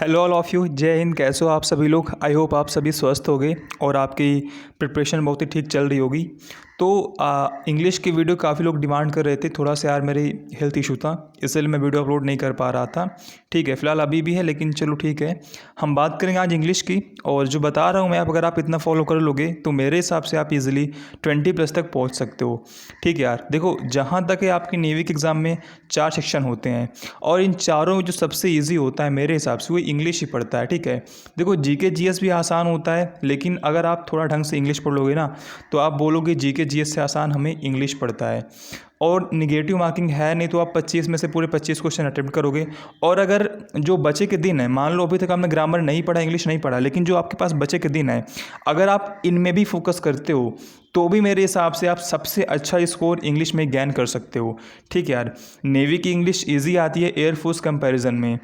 Hello all of you, जय हिंद। कैसे हो आप सभी लोग? आई होप आप सभी स्वस्थ हो गए और आपकी प्रिपरेशन बहुत ही ठीक चल रही होगी। तो इंग्लिश की वीडियो काफ़ी लोग डिमांड कर रहे थे। थोड़ा सा यार मेरी हेल्थ इशू था, इसलिए मैं वीडियो अपलोड नहीं कर पा रहा था। ठीक है, फ़िलहाल अभी भी है, लेकिन चलो ठीक है। हम बात करेंगे आज इंग्लिश की, और जो बता रहा हूँ मैं, अगर आप इतना फॉलो कर लोगे तो मेरे हिसाब से आप इजीली 20+ तक पहुँच सकते हो। ठीक है यार, देखो जहाँ तक है आपकी नेवी के एग्ज़ाम में 4 सेक्शन होते हैं, और इन चारों में जो सबसे ईजी होता है मेरे हिसाब से वो इंग्लिश ही पढ़ता है। ठीक है, देखो जीके जीएस भी आसान होता है, लेकिन अगर आप थोड़ा ढंग से इंग्लिश पढ़ लोगे ना तो आप बोलोगे जीके जीएस से आसान हमें इंग्लिश पड़ता है। और निगेटिव मार्किंग है नहीं, तो आप 25 में से पूरे 25 क्वेश्चन अटेम्प्ट करोगे। और अगर जो बचे के दिन है, मान लो अभी तक आपने ग्रामर नहीं पढ़ा, इंग्लिश नहीं पढ़ा, लेकिन जो आपके पास बचे के दिन है, अगर आप इनमें भी फोकस करते हो तो भी मेरे हिसाब से आप सबसे अच्छा स्कोर इंग्लिश में गेन कर सकते हो। ठीक है यार, नेवी की इंग्लिश ईजी आती है एयरफोर्स कंपैरिजन में,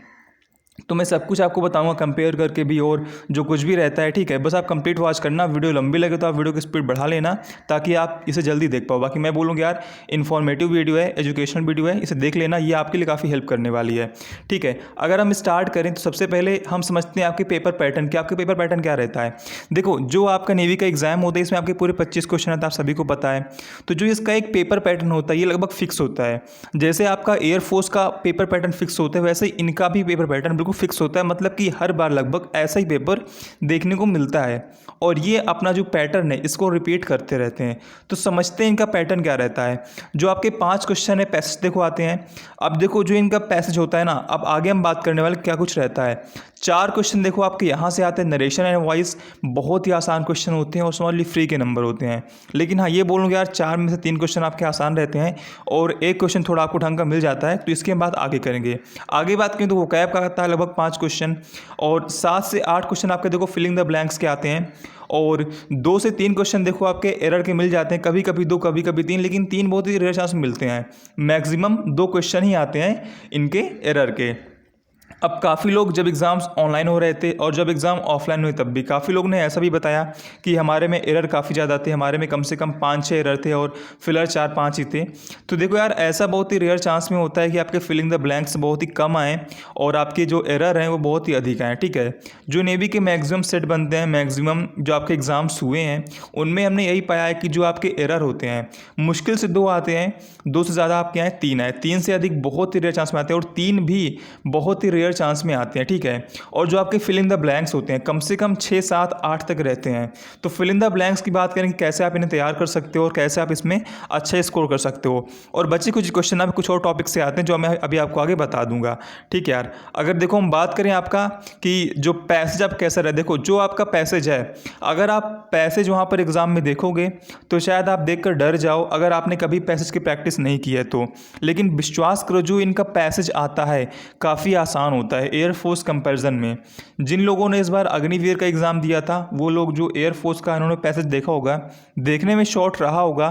तो मैं सब कुछ आपको बताऊंगा कंपेयर करके भी, और जो कुछ भी रहता है। ठीक है, बस आप कंप्लीट वॉच करना। वीडियो लंबी लगे तो आप वीडियो की स्पीड बढ़ा लेना, ताकि आप इसे जल्दी देख पाओ। बाकी मैं बोलूँगा यार, इन्फॉर्मेटिव वीडियो है, एजुकेशनल वीडियो है, इसे देख लेना, ये आपके लिए काफ़ी हेल्प करने वाली है। ठीक है, अगर हम स्टार्ट करें तो सबसे पहले हम समझते हैं आपके पेपर पैटर्न। क्या आपके पेपर पैटर्न क्या रहता है? देखो, जो आपका नेवी का एग्जाम होता है, इसमें आपके पूरे 25 क्वेश्चन आता है, आप सभी को पता है। तो जो इसका एक पेपर पैटर्न होता है, ये लगभग फिक्स होता है। जैसे आपका एयरफोर्स का पेपर पैटर्न फिक्स होता है, वैसे ही इनका भी पेपर पैटर्न बिल्कुल फिक्स होता है। मतलब कि हर बार लगभग ऐसा ही पेपर देखने को मिलता है, और ये अपना जो पैटर्न है इसको रिपीट करते रहते हैं। तो समझते हैं इनका पैटर्न क्या रहता है। जो आपके 5 क्वेश्चन है पैसेज देखो आते हैं। अब देखो जो इनका पैसेज होता है ना, अब आगे हम बात करने वाले क्या कुछ रहता है। 4 क्वेश्चन देखो आपके यहाँ से आते हैं, नरेशन एंड वॉइस, बहुत ही आसान क्वेश्चन होते हैं और समझ ली फ्री के नंबर होते हैं। लेकिन हाँ, ये बोलूँगा यार, 4 में से 3 क्वेश्चन आपके आसान रहते हैं और एक क्वेश्चन थोड़ा आपको ढंग का मिल जाता है। तो इसके बाद आगे करेंगे। आगे बात करें तो वोकैब का आता है लगभग 5 क्वेश्चन, और 7 से 8 क्वेश्चन आपके देखो फिलिंग द ब्लैंक्स के आते हैं, और 2 से 3 क्वेश्चन देखो आपके एरर के मिल जाते हैं। कभी कभी 2, कभी कभी 3, लेकिन 3 बहुत ही रेयर चांस में मिलते हैं। मैक्सिमम 2 क्वेश्चन ही आते हैं इनके एरर के। अब काफ़ी लोग जब एग्ज़ाम्स ऑनलाइन हो रहे थे और जब एग्ज़ाम ऑफलाइन हुए, तब भी काफ़ी लोग ने ऐसा भी बताया कि हमारे में एरर काफ़ी ज़्यादा थे, हमारे में कम से कम 5-6 एरर थे और फिलर 4-5 ही थे। तो देखो यार, ऐसा बहुत ही रेयर चांस में होता है कि आपके फिलिंग द ब्लैंक्स बहुत ही कम आएँ और आपके जो एरर हैं वो बहुत ही अधिक आएँ। ठीक है, जो नेवी के मैक्सिमम सेट बनते हैं, मैक्सिमम जो आपके एग्ज़ाम्स हुए हैं, उनमें हमने यही पाया है कि जो आपके एरर होते हैं मुश्किल से 2 आते हैं, 2 से ज़्यादा आपके यहाँ 3 आए, 3 से अधिक बहुत ही रेयर चांस में आते हैं, और 3 भी बहुत ही रेयर चांस में आते हैं। ठीक है, और जो आपके फिल इन द ब्लैंक्स होते हैं कम से कम 6, 7, 8 तक रहते हैं। तो फिल इन द ब्लैंक्स की बात करें कि कैसे आप इन्हें तैयार कर सकते हो और कैसे आप इसमें अच्छा स्कोर कर सकते हो। और बचे कुछ क्वेश्चन आप कुछ और टॉपिक से आते हैं जो मैं अभी आपको आगे बता दूंगा। ठीक है यार, अगर देखो हम बात करें आपका कि जो पैसेज आप कैसा रहे, देखो जो आपका पैसेज है, अगर आप पैसेज वहाँ पर एग्जाम में देखोगे तो शायद आप देखकर डर जाओ अगर आपने कभी पैसेज की प्रैक्टिस नहीं की है तो। लेकिन विश्वास करो, जो इनका पैसेज आता है काफ़ी आसान होता है एयरफोर्स कंपैरिजन में। जिन लोगों ने इस बार अग्निवीर का एग्ज़ाम दिया था, वो लोग जो एयरफोर्स का इन्होंने पैसेज देखा होगा, देखने में शॉर्ट रहा होगा,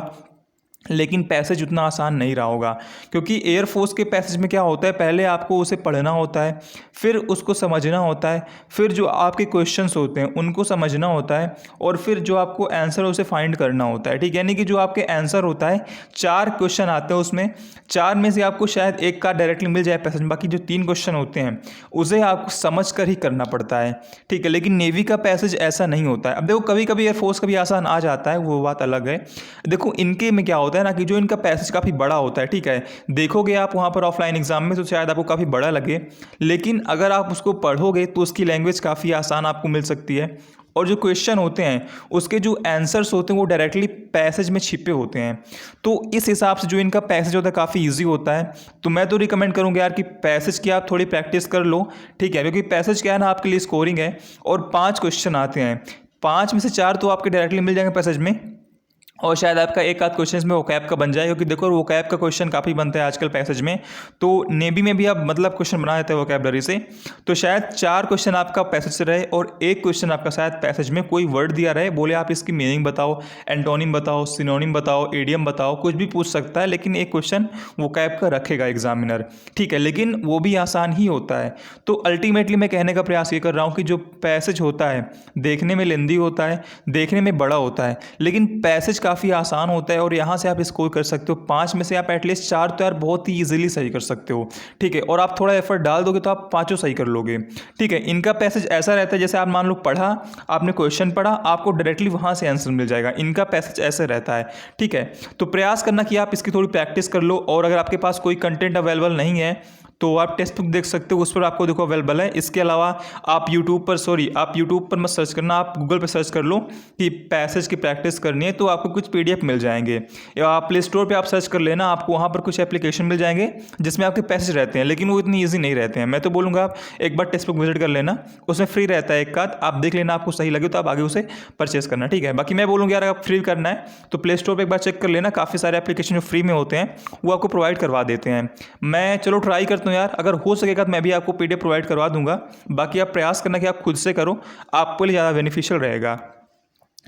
लेकिन पैसेज उतना आसान नहीं रहा होगा। क्योंकि एयरफोर्स के पैसेज में क्या होता है, पहले आपको उसे पढ़ना होता है, फिर उसको समझना होता है, फिर जो आपके क्वेश्चंस होते हैं उनको समझना होता है, और फिर जो आपको आंसर उसे फाइंड करना होता है। ठीक है, यानी कि जो आपके आंसर होता है, 4 क्वेश्चन आते हैं उसमें, 4 में से आपको शायद एक का डायरेक्टली मिल जाए पैसेज, बाकी जो 3 क्वेश्चन होते हैं उसे आपको समझ कर ही करना पड़ता है। ठीक है, लेकिन नेवी का पैसेज ऐसा नहीं होता है। अब देखो, कभी कभी एयरफोर्स का भी आसान आ जाता है, वो बात अलग है। देखो इनके में क्या होता है ना, कि जो इनका पैसेज काफ़ी बड़ा होता है। ठीक है, देखोगे आप वहाँ पर ऑफलाइन एग्जाम में तो शायद आपको काफ़ी बड़ा लगे, लेकिन अगर आप उसको पढ़ोगे तो उसकी लैंग्वेज काफ़ी आसान आपको मिल सकती है, और जो क्वेश्चन होते हैं उसके जो आंसर्स होते हैं वो डायरेक्टली पैसेज में छिपे होते हैं। तो इस हिसाब से जो इनका पैसेज होता है काफ़ी ईजी होता है। तो मैं तो रिकमेंड करूँगा यार कि पैसेज की आप थोड़ी प्रैक्टिस कर लो। ठीक है, क्योंकि पैसेज क्या है ना, आपके लिए स्कोरिंग है, और 5 क्वेश्चन आते हैं, 5 में से 4 तो आपके डायरेक्टली मिल जाएंगे पैसेज में, और शायद आपका एक आध क्वेश्चन इसमें वोकैब का बन जाए, क्योंकि देखो वोकैब का क्वेश्चन काफ़ी बनता है आजकल पैसेज में। तो नेवी में भी आप मतलब क्वेश्चन बना देते हैं वोकैबलरी से, तो शायद 4 क्वेश्चन आपका पैसेज से रहे और एक क्वेश्चन आपका शायद पैसेज में कोई वर्ड दिया रहे, बोले आप इसकी मीनिंग बताओ, एंटोनिम बताओ, सिनोनिम बताओ, एडियम बताओ, कुछ भी पूछ सकता है, लेकिन एक क्वेश्चन वोकैब का रखेगा एग्जामिनर। ठीक है, लेकिन वो भी आसान ही होता है। तो अल्टीमेटली मैं कहने का प्रयास ये कर रहा हूँ कि जो पैसेज होता है देखने में लेंदी होता है, देखने में बड़ा होता है, लेकिन पैसेज काफ़ी आसान होता है और यहाँ से आप स्कोर कर सकते हो। 5 में से आप एटलीस्ट 4 तो यार बहुत ही ईजिली सही कर सकते हो, ठीक है। और आप थोड़ा एफर्ट डाल दोगे तो आप 5 सही कर लोगे, ठीक है। इनका पैसेज ऐसा रहता है जैसे आप मान लो पढ़ा, आपने क्वेश्चन पढ़ा, आपको डायरेक्टली वहाँ से आंसर मिल जाएगा। इनका पैसेज ऐसे रहता है, ठीक है। तो प्रयास करना कि आप इसकी थोड़ी प्रैक्टिस कर लो। और अगर आपके पास कोई कंटेंट अवेलेबल नहीं है तो आप टेक्स्ट बुक देख सकते हो, उस पर आपको देखो अवेलेबल है। इसके अलावा आप यूट्यूब पर मत सर्च करना, आप गूगल पर सर्च कर लो कि पैसेज की प्रैक्टिस करनी है, तो आपको कुछ PDF मिल जाएंगे। या आप प्ले स्टोर पे आप सर्च कर लेना, आपको वहाँ पर कुछ एप्लीकेशन मिल जाएंगे जिसमें आपके पैसेज रहते हैं, लेकिन वो इतनी ईजी नहीं रहते हैं। मैं तो बोलूँगा आप एक बार टेक्स्ट बुक विजिट कर लेना, उसमें फ्री रहता है एक आध, आप देख लेना, आपको सही लगे तो आप आगे उसे परचेस करना, ठीक है। बाकी मैं बोलूँगा यार अगर फ्री करना है तो प्ले स्टोर पर एक बार चेक कर लेना, काफ़ी सारे एप्लीकेशन जो फ्री में होते हैं वो आपको प्रोवाइड करवा देते हैं। मैं चलो ट्राई करता हूँ यार, अगर हो सकेगा तो मैं भी आपको PDF प्रोवाइड करवा दूंगा। बाकी आप प्रयास करना कि आप खुद से करो, आपके लिए ज़्यादा बेनिफिशियल रहेगा,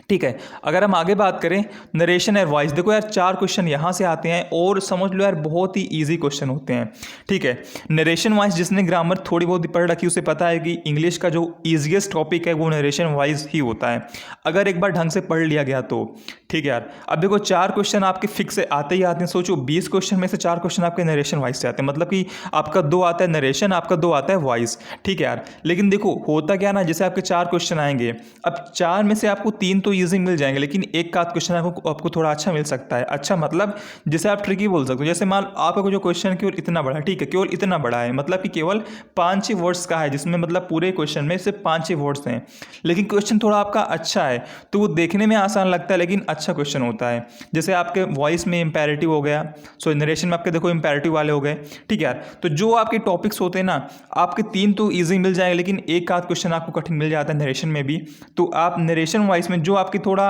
ठीक है। अगर हम आगे बात करें नरेशन और वॉइस, देखो यार 4 क्वेश्चन यहाँ से आते हैं और समझ लो यार बहुत ही इजी क्वेश्चन होते हैं, ठीक है। नरेशन वॉइस जिसने ग्रामर थोड़ी बहुत पढ़ रखी उसे पता है कि इंग्लिश का जो ईजीएस्ट टॉपिक है वो नरेशन वॉइस ही होता है, अगर एक बार ढंग से पढ़ लिया गया तो, ठीक है यार। अब देखो 4 क्वेश्चन आपके फिक्स से आते ही आते हैं। सोचो 20 क्वेश्चन में से 4 क्वेश्चन आपके नरेशन वॉइस से आते हैं, मतलब कि आपका 2 आता है नरेशन, आपका 2 आता है वॉइस, ठीक है यार। लेकिन देखो होता क्या ना, जैसे आपके 4 क्वेश्चन आएंगे, अब 4 में से आपको 3 तो ईजी मिल जाएंगे, लेकिन एक का क्वेश्चन आपको थोड़ा अच्छा मिल सकता है। अच्छा मतलब जैसे आप ट्रिकी बोल सकते हो, जैसे मान आपका जो क्वेश्चन केवल इतना बड़ा है, ठीक है, केवल इतना बड़ा है, मतलब कि केवल 5-6 वर्ड्स का है, जिसमें मतलब पूरे क्वेश्चन में सिर्फ 5-6 वर्ड्स हैं, लेकिन क्वेश्चन थोड़ा आपका अच्छा है तो वो देखने में आसान लगता है लेकिन अच्छा क्वेश्चन होता है। जैसे आपके वॉइस में इंपेरेटिव हो गया, सो नरेशन में आपके देखो इंपेरेटिव वाले हो गए, ठीक है यार। तो जो आपके टॉपिक्स होते हैं ना, आपके 3 तो ईजी मिल जाएंगे, लेकिन एक आध क्वेश्चन आपको कठिन मिल जाता है नरेशन में भी। तो आप नरेशन वॉइस में जो आपकी थोड़ा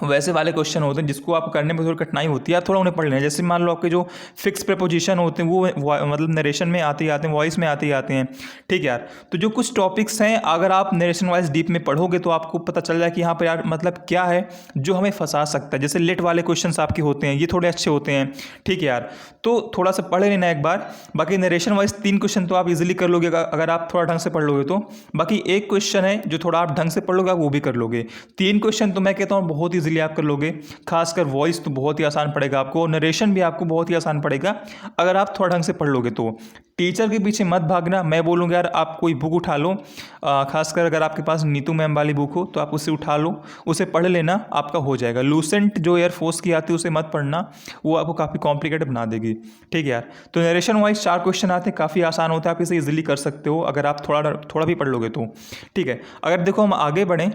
वैसे वाले क्वेश्चन होते हैं जिसको आप करने में थोड़ी कठिनाई होती है, आप थोड़ा उन्हें पढ़ लेना। जैसे मान लो आपके जो फिक्स प्रीपोजिशन होते हैं वो मतलब नरेशन में आते ही आते हैं, वॉइस में आते ही आते हैं, ठीक है यार। तो जो कुछ टॉपिक्स हैं अगर आप नरेशन वाइज डीप में पढ़ोगे तो आपको पता चल जाए कि यहाँ पर यार मतलब क्या है जो हमें फंसा सकता है। जैसे लेट वाले क्वेश्चन आपके होते हैं, ये थोड़े अच्छे होते हैं, ठीक है यार। तो थोड़ा सा पढ़ लेना एक बार। बाकी नरेशन वाइज 3 क्वेश्चन तो आप इजीली कर लोगे अगर आप थोड़ा ढंग से पढ़ लोगे तो। बाकी एक क्वेश्चन है जो थोड़ा आप ढंग से पढ़ लोगे आप वो भी कर लोगे। 3 क्वेश्चन तो मैं कहता हूँ बहुत ईजिली आप कर लोगे। खासकर वॉइस तो बहुत ही आसान पड़ेगा आपको, नरेशन भी आपको बहुत ही आसान पड़ेगा अगर आप थोड़ा ढंग से पढ़ लोगे तो। टीचर के पीछे मत भागना, मैं बोलूँगा यार आप कोई बुक उठा लो, खासकर अगर आपके पास नीतू मैम वाली बुक हो तो आप उसे उठा लो, उसे पढ़ लेना, आपका हो जाएगा। लूसेंट जो एयरफोर्स की आती है उसे मत पढ़ना, वो आपको काफ़ी कॉम्प्लिकेटेड बना देगी, ठीक है यार। तो नरेशन वाइज 4 क्वेश्चन आते हैं, काफ़ी आसान होता है, आप इसे इजीली कर सकते हो अगर आप थोड़ा भी पढ़ लोगे तो, ठीक है। अगर देखो हम आगे बढ़ें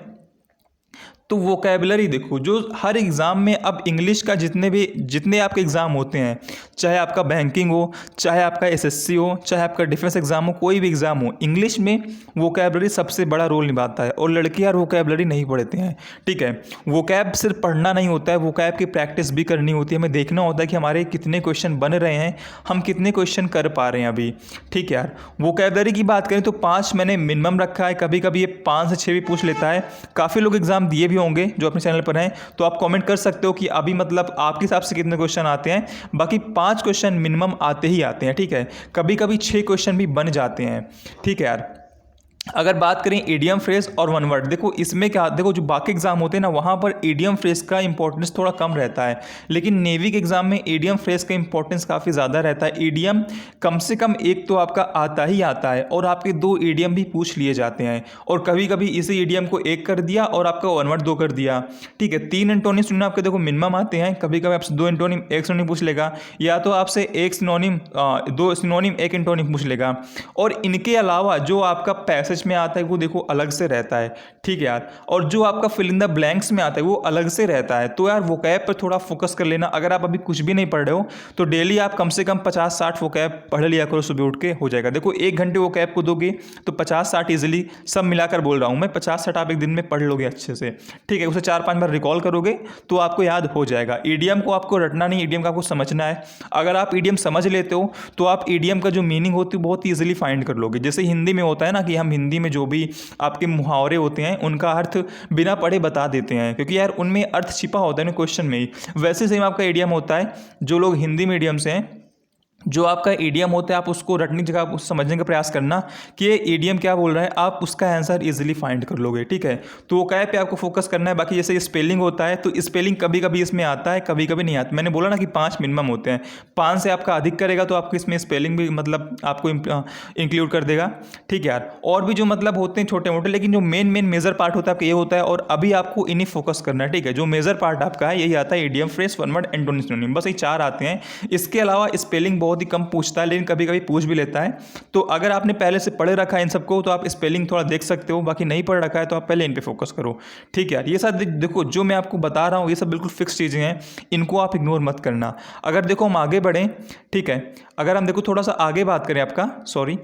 तो वोकैबुलरी देखो, जो हर एग्ज़ाम में अब इंग्लिश का जितने आपके एग्ज़ाम होते हैं, चाहे आपका बैंकिंग हो, चाहे आपका SSC हो, चाहे आपका डिफेंस एग्ज़ाम हो, कोई भी एग्ज़ाम हो, इंग्लिश में वोकैबुलरी सबसे बड़ा रोल निभाता है। और लड़के यार वोकैबुलरी नहीं पढ़ते हैं, ठीक है। वोकैब सिर्फ पढ़ना नहीं होता है, वोकैब की प्रैक्टिस भी करनी होती है। हमें देखना होता है कि हमारे कितने क्वेश्चन बन रहे हैं, हम कितने क्वेश्चन कर पा रहे हैं अभी, ठीक है यार। वोकैबुलरी की बात करें तो 5 मैंने मिनिमम रखा है, कभी कभी ये 5 से 6 भी पूछ लेता है। काफ़ी लोग एग्ज़ाम दिए भी होंगे जो अपने चैनल पर हैं, तो आप कमेंट कर सकते हो कि अभी मतलब आपके हिसाब से कितने क्वेश्चन आते हैं। बाकी 5 क्वेश्चन मिनिमम आते ही आते हैं, ठीक है। कभी कभी 6 क्वेश्चन भी बन जाते हैं, ठीक है यार। अगर बात करें इडियम फ्रेज और वन वर्ड, देखो इसमें क्या, देखो जो बाकी एग्जाम होते हैं ना वहाँ पर इडियम फ्रेज का इंपॉर्टेंस थोड़ा कम रहता है, लेकिन नेवी के एग्जाम में इडियम फ्रेज का इंपॉर्टेंस काफ़ी ज़्यादा रहता है। इडियम कम से कम एक तो आपका आता ही आता है और आपके 2 इडियम भी पूछ लिए जाते हैं, और कभी कभी इसी इडियम को 1 कर दिया और आपका वन वर्ड 2 कर दिया, ठीक है। 3 एंटोनिम्स आपके देखो मिनिमम आते हैं, कभी कभी आपसे 2 एंटोनिम 1 सिनोनिम पूछ लेगा, या तो आपसे 1 सिनोनिम 2 सिनोनिम 1 एंटोनिम पूछ लेगा। और इनके अलावा जो आपका पैसेज में आता है वो देखो अलग से रहता है, ठीक है यार। और जो आपका फिल इन द ब्लैंक्स में आता है वो अलग से रहता है। तो यार वोकैब पर थोड़ा फोकस कर लेना। अगर आप अभी कुछ भी नहीं पढ़ रहे हो तो डेली आप कम से कम 50-60 वोकैब पढ़ लिया करो, सुबह उठ के हो जाएगा। देखो 1 घंटे वोकैब को दोगे तो 50-60 इजिली, सब मिलाकर बोल रहा हूँ मैं, 50-60 आप एक दिन में पढ़ लोगे अच्छे से, ठीक है। उसे 4-5 बार रिकॉल करोगे तो आपको याद हो जाएगा। ईडीएम को आपको रटना नहीं, ईडीएम का आपको समझना है। अगर आप ईडीएम समझ लेते हो तो आप ईडीएम का जो मीनिंग होती है बहुत ईजिली फाइंड कर लोगे। जैसे हिंदी में होता है ना कि हम हिंदी में जो भी आपके मुहावरे होते हैं उनका अर्थ बिना पढ़े बता देते हैं, क्योंकि यार उनमें अर्थ छिपा होता है ना क्वेश्चन में ही। वैसे सेम आपका ईडीएम होता है, जो लोग हिंदी मीडियम से हैं जो आपका ईडियम होता है आप उसको रटने की जगह उस समझने का प्रयास करना कि ये ईडियम क्या बोल रहा है, आप उसका आंसर इजीली फाइंड कर लोगे। ठीक है, तो वो क्या पे आपको फोकस करना है। बाकी जैसे स्पेलिंग होता है तो स्पेलिंग कभी कभी इसमें आता है, कभी कभी नहीं आता। मैंने बोला ना कि 5 मिनिमम होते हैं, 5 से आपका अधिक करेगा तो आपको इसमें स्पेलिंग भी मतलब आपको इंक्लूड कर देगा। ठीक है यार, और भी जो मतलब होते हैं छोटे मोटे, लेकिन जो मेन मेजर पार्ट होता है आपका ये होता है, और अभी आपको इन्हीं फोकस करना है। ठीक है, जो मेजर पार्ट आपका है यही आता है, idiom, phrase, one word, antonym, synonym, बस ये 4 आते हैं। इसके अलावा स्पेलिंग बहुत ही कम पूछता है, लेकिन कभी कभी पूछ भी लेता है। तो अगर आपने पहले से पढ़े रखा है इन सबको तो आप स्पेलिंग थोड़ा देख सकते हो, बाकी नहीं पढ़ रखा है तो आप पहले इन पे फोकस करो। ठीक है यार, ये सब देखो जो मैं आपको बता रहा हूँ ये सब बिल्कुल फिक्स चीज़ें हैं, इनको आप इग्नोर मत करना। अगर देखो हम आगे बढ़ें, ठीक है, अगर हम देखो थोड़ा सा आगे बात करें आपका, सॉरी,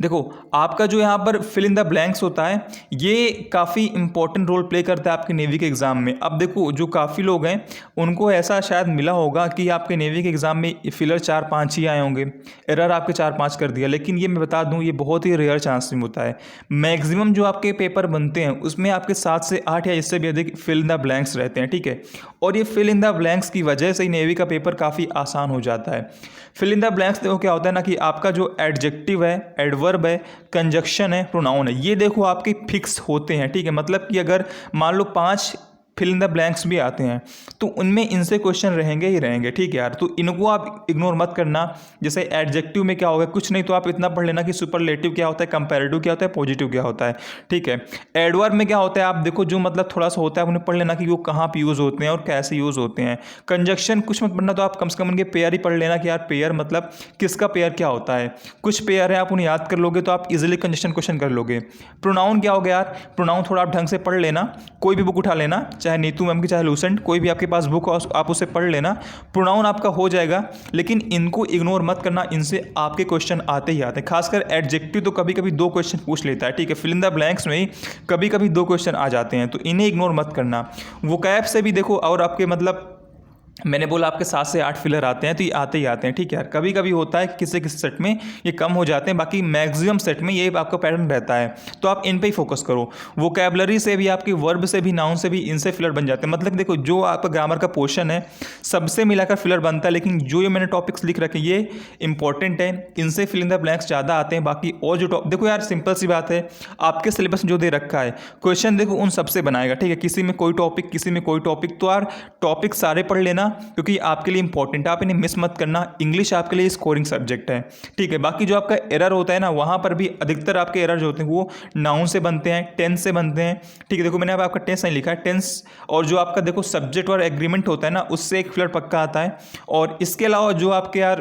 देखो आपका जो यहाँ पर फिल इन द ब्लैंक्स होता है ये काफ़ी इंपॉर्टेंट रोल प्ले करता है आपके नेवी के एग्ज़ाम में। अब देखो जो काफ़ी लोग हैं उनको ऐसा शायद मिला होगा कि आपके नेवी के एग्ज़ाम में फिलर 4-5 ही आए होंगे, एरर आपके 4-5 कर दिया, लेकिन ये मैं बता दूं ये बहुत ही रेयर चांस में होता है। मैक्सिमम जो आपके पेपर बनते हैं उसमें आपके 7 से 8 या इससे भी अधिक फिल इन द ब्लैंक्स रहते हैं। ठीक है, और ये फिल इन द ब्लैंक्स की वजह से ही नेवी का पेपर काफ़ी आसान हो जाता है। फिल इन द ब्लैंक्स देखो क्या होता है ना कि आपका जो एडजेक्टिव है, एडवर्ब है, कंजक्शन है, प्रोनाउन है, ये देखो आपके फिक्स होते हैं। ठीक है, मतलब कि अगर मान लो 5 फिल इन द ब्लैंक्स भी आते हैं तो उनमें इनसे क्वेश्चन रहेंगे ही रहेंगे। ठीक है यार, तो इनको आप इग्नोर मत करना। जैसे एडजेक्टिव में क्या होगा, कुछ नहीं तो आप इतना पढ़ लेना कि सुपरलेटिव क्या होता है, कंपैरेटिव क्या होता है, पॉजिटिव क्या होता है। ठीक है, एडवर्ब में क्या होता है आप देखो जो मतलब थोड़ा सा होता है उन्हें पढ़ लेना कि वो कहाँ पे यूज़ होते हैं और कैसे यूज़ होते हैं। कंजक्शन कुछ मत पढ़ना, तो आप कम से कम उनके पेयर ही पढ़ लेना कि यार पेयर मतलब किसका पेयर क्या होता है। कुछ पेयर है आप उन्हें याद कर लोगे तो आप इजिली कंजक्शन क्वेश्चन कर लोगे। प्रोनाउन क्या हो गया यार, प्रोनाउन थोड़ा आप ढंग से पढ़ लेना, कोई भी बुक उठा लेना, चाहे नीतू मैम की चाहे लूसेंट, कोई भी आपके पास बुक हो आप उसे पढ़ लेना, प्रोनाउन आपका हो जाएगा। लेकिन इनको इग्नोर मत करना, इनसे आपके क्वेश्चन आते ही आते हैं। खासकर एडजेक्टिव तो कभी कभी 2 क्वेश्चन पूछ लेता है। ठीक है, फिल इन द ब्लैंक्स में ही कभी कभी 2 क्वेश्चन आ जाते हैं, तो इन्हें इग्नोर मत करना। वोकैब से भी देखो, और आपके मतलब मैंने बोला आपके 7 से 8 फिलर आते हैं तो ये आते ही आते हैं। ठीक है यार, कभी कभी होता है किसी किसी सेट में ये कम हो जाते हैं, बाकी मैक्सिमम सेट में ये आपका पैटर्न रहता है, तो आप इन पे ही फोकस करो। वोकैबलरी से भी, आपकी वर्ब से भी, नाउन से भी, इनसे फिलर बन जाते हैं। मतलब देखो जो आपका ग्रामर का पोर्शन है सबसे मिलाकर फिलर बनता है, लेकिन जो ये मैंने टॉपिक्स लिख रखे ये इंपॉर्टेंट है, इनसे फिल इन द ब्लैंक्स ज़्यादा आते हैं। बाकी और जो देखो यार सिंपल सी बात है, आपके सिलेबस जो दे रखा है क्वेश्चन देखो उन सबसे बनाएगा। ठीक है, किसी में कोई टॉपिक, किसी में कोई टॉपिक, तो यार टॉपिक सारे पढ़ लेना क्योंकि आपके लिए इंपॉर्टेंट है, आप इन्हें मिस मत करना। इंग्लिश आपके लिए स्कोरिंग सब्जेक्ट है। ठीक है, बाकी जो आपका एरर होता है ना वहाँ पर भी अधिकतर आपके एरर जो होते हैं वो नाउन से बनते हैं, टेंस से बनते हैं। ठीक है, देखो मैंने अब आपका टेंस नहीं लिखा है, टेंस और जो आपका देखो सब्जेक्ट और एग्रीमेंट होता है ना उससे एक फिलर पक्का आता है। और इसके अलावा जो आपके यार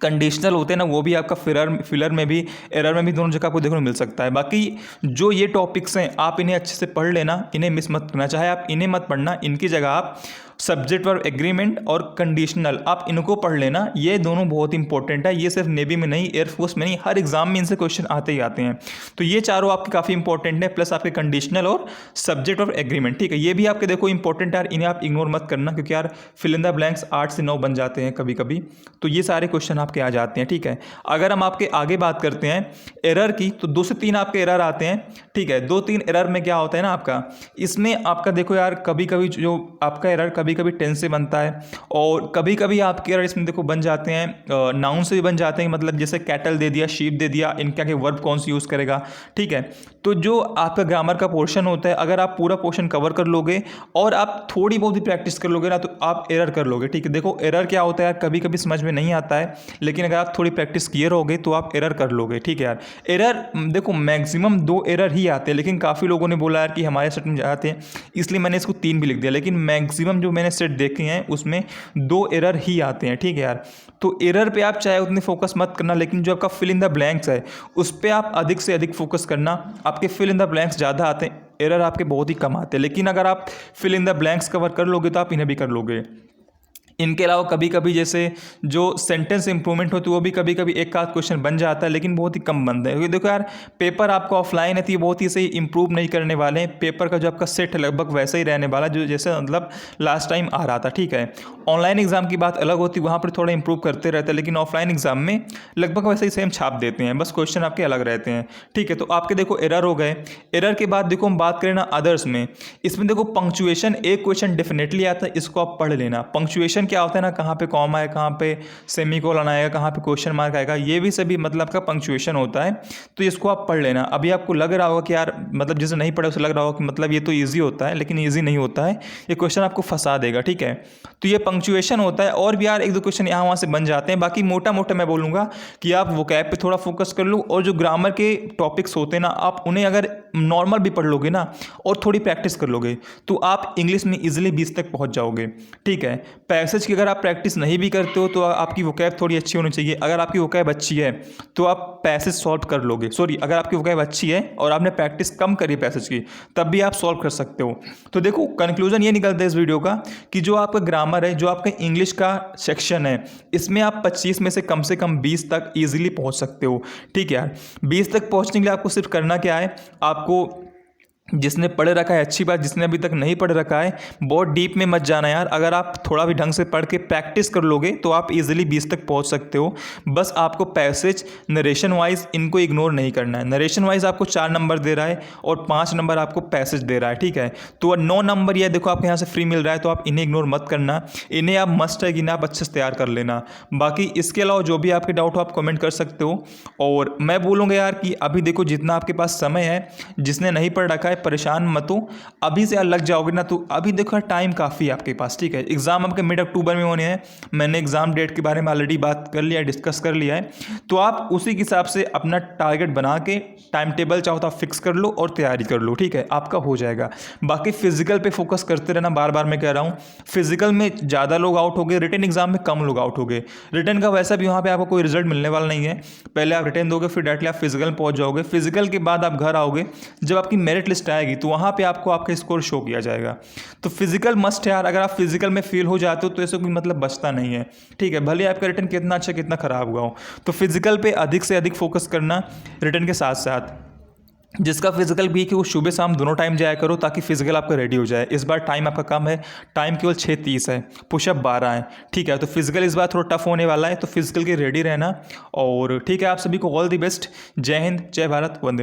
कंडीशनल होते हैं ना वो भी आपका फिलर में भी, एरर में भी, दोनों जगह आपको देखने को मिल सकता है। बाकी जो ये टॉपिक्स हैं आप इन्हें अच्छे से पढ़ लेना, इन्हें मिस मत करना। चाहे आप इन्हें मत पढ़ना, इनकी जगह आप सब्जेक्ट और एग्रीमेंट और कंडीशनल आप इनको पढ़ लेना, ये दोनों बहुत इंपॉर्टेंट है। ये सिर्फ नेवी में नहीं, एयरफोर्स में नहीं, हर एग्जाम में इनसे क्वेश्चन आते ही आते हैं। तो ये चारों आपके काफ़ी इंपॉर्टेंट है, प्लस आपके कंडीशनल और सब्जेक्ट और एग्रीमेंट। ठीक है, ये भी आपके देखो इंपॉर्टेंट है यार, इन्हें आप इग्नोर मत करना क्योंकि यार फिल इन द ब्लैंक्स 8 से 9 बन जाते हैं कभी कभी, तो ये सारे क्वेश्चन आपके आ जाते हैं। ठीक है, अगर हम आपके आगे बात करते हैं एरर की तो 2 से 3 आपके एरर आते हैं। ठीक है, 2-3 एरर में क्या होता है ना आपका, इसमें आपका देखो यार कभी कभी जो आपका एरर कभी कभी टेंस से बनता है, और कभी कभी आपके एरर इसमें देखो बन जाते हैं नाउन से भी बन जाते हैं। मतलब जैसे कैटल दे दिया, शीप दे दिया, इनका के वर्ब कौन सी यूज़ करेगा। ठीक है, तो जो आपका ग्रामर का पोर्शन होता है अगर आप पूरा पोर्शन कवर कर लोगे और आप थोड़ी बहुत भी प्रैक्टिस कर लोगे ना तो आप एरर कर लोगे। ठीक है, देखो एरर क्या होता है यार, कभी कभी समझ में नहीं आता है, लेकिन अगर आप थोड़ी प्रैक्टिस किए रहोगे तो आप एरर कर लोगे। ठीक है यार, एरर देखो मैक्सिमम 2 एरर ही आते हैं, लेकिन काफ़ी लोगों ने बोला यार कि हमारे सेट में आते हैं इसलिए मैंने इसको 3 भी लिख दिया, लेकिन मैक्सिमम जो मैंने सेट देखे हैं उसमें 2 एरर ही आते हैं। ठीक है यार, तो एरर पे आप चाहे उतने फोकस मत करना, लेकिन जो आपका फिल इन द ब्लैंक्स है उस पर आप अधिक से अधिक फोकस करना। आपके फिल इन द ब्लैंक्स ज़्यादा आते हैं, एरर आपके बहुत ही कम आते हैं, लेकिन अगर आप fill in the blanks cover कर लोगे तो आप इन्हें भी कर लोगे। इनके अलावा कभी कभी जैसे जो सेंटेंस इंप्रूवमेंट होती है वो भी कभी कभी एक आध क्वेश्चन बन जाता है, लेकिन बहुत ही कम बनता है। क्योंकि देखो यार पेपर आपका ऑफलाइन है तो ये बहुत ही सही इंप्रूव नहीं करने वाले हैं। पेपर का जो आपका सेट है लगभग वैसा ही रहने वाला जो जैसे मतलब लास्ट टाइम आ रहा था। ठीक है, ऑनलाइन एग्जाम की बात अलग होती है, वहाँ पर थोड़ा इंप्रूव करते रहते हैं, लेकिन ऑफलाइन एग्जाम में लगभग वैसे ही सेम छाप देते हैं, बस क्वेश्चन आपके अलग रहते हैं। ठीक है, तो आपके देखो एरर हो गए। एरर के बाद देखो हम बात करें ना अदर्स में, इसमें देखो पंक्चुएशन एक क्वेश्चन डेफिनेटली आता है, इसको आप पढ़ लेना। पंक्चुएशन क्या होता है ना, कहाँ पे कॉमा है, कहाँ पे सेमीकोलन आएगा, कहाँ पे क्वेश्चन मार्क आएगा, ये भी सभी मतलब का पंक्चुएशन होता है। तो इसको आप पढ़ लेना। अभी आपको लग रहा होगा कि यार मतलब जिसे नहीं पढ़ा उसे लग रहा होगा कि मतलब ये तो ईजी होता है, लेकिन ईजी नहीं होता है, ये क्वेश्चन आपको फंसा देगा, ठीक है। तो ये पंक्चुएशन होता है, और भी यार एक दो क्वेश्चन यहाँ वहाँ से बन जाते हैं। बाकी मोटा मोटा मैं बोलूँगा कि आप वोकैब पे थोड़ा फोकस कर लो, और जो ग्रामर के टॉपिक्स होते हैं ना, आप उन्हें अगर नॉर्मल भी पढ़ लोगे ना और थोड़ी प्रैक्टिस कर लोगे तो आप इंग्लिश में इजीली 20 तक पहुंच जाओगे, ठीक है। पैसेज की अगर आप प्रैक्टिस नहीं भी करते हो तो आपकी वोकैब थोड़ी अच्छी होनी चाहिए। अगर आपकी वोकैब अच्छी है तो आप पैसेज सॉल्व कर लोगे, सॉरी, अगर आपकी वोकैब अच्छी है और आपने प्रैक्टिस कम करी पैसेज की, तब भी आप सॉल्व कर सकते हो। तो देखो कंक्लूजन ये निकलता है इस वीडियो का कि जो आपका ग्रामर है, जो आपका इंग्लिश का सेक्शन है, इसमें आप 25 में से कम 20 तक ईजिली पहुंच सकते हो, ठीक है यार। 20 तक पहुंचने के लिए आपको सिर्फ करना क्या है, आपको जिसने पढ़ रखा है अच्छी बात, जिसने अभी तक नहीं पढ़ रखा है बहुत डीप में मत जाना यार। अगर आप थोड़ा भी ढंग से पढ़ के प्रैक्टिस कर लोगे तो आप इजीली 20 तक पहुंच सकते हो। बस आपको पैसेज नरेशन वाइज इनको इग्नोर नहीं करना है। नरेशन वाइज आपको 4 नंबर दे रहा है और 5 नंबर आपको पैसेज दे रहा है, ठीक है। तो 9 नंबर ये देखो आपके यहाँ से फ्री मिल रहा है, तो आप इन्हें इग्नोर मत करना। इन्हें आप मस्ट है कि ना आप अच्छे से तैयार कर लेना। बाकी इसके अलावा जो भी आपके डाउट हो आप कमेंट कर सकते हो। और मैं बोलूँगा यार कि अभी देखो जितना आपके पास समय है, जिसने नहीं पढ़ रखा है परेशान मत हो, अभी से लग जाओगे ना तो अभी देखो टाइम काफ़ी है आपके पास, ठीक है। एग्जाम आपके मिड अक्टूबर में होने हैं। मैंने एग्जाम डेट के बारे में ऑलरेडी बात कर लिया है, डिस्कस कर लिया है। तो आप उसी के हिसाब से अपना टारगेट बना के टाइम टेबल चाहो तो आप फिक्स कर लो और तैयारी कर लो, ठीक है, आपका हो जाएगा। बाकी फिजिकल पे फोकस करते रहना, बार बार मैं कह रहा हूँ। फिजिकल में ज़्यादा लोग आउट हो गए, रिटन एग्जाम में कम लोग आउट हो गए। रिटन का वैसा भी वहाँ पे आपको कोई रिजल्ट मिलने वाला नहीं है। पहले आप रिटन दोगे, फिर डायरेक्टली आप फिजिकल में पहुँच जाओगे। फिजिकल के बाद आप घर आओगे, जब आपकी मेरिट लिस्ट आएगी तो वहाँ पे आपको आपका स्कोर शो किया जाएगा। तो फिजिकल मस्ट है यार। अगर आप फिजिकल में फेल हो जाते हो तो ऐसे कोई मतलब बचता नहीं है, ठीक है, भले आपका रिटन कितना अच्छा कितना खराब हुआ हो। तो फिजिकल पे अधिक से अधिक फोकस करना रिटन के साथ साथ। जिसका फिजिकल वीक है वो सुबह शाम दोनों टाइम जाया करो, ताकि फिजिकल आपका रेडी हो जाए। इस बार टाइम आपका कम है, टाइम केवल 6:30 है, पुशअप 12 है, ठीक है। तो फिजिकल इस बार थोड़ा टफ होने वाला है, तो फिजिकल के रेडी रहना। और ठीक है, आप सभी को ऑल द बेस्ट। जय हिंद, जय भारत, वंदे।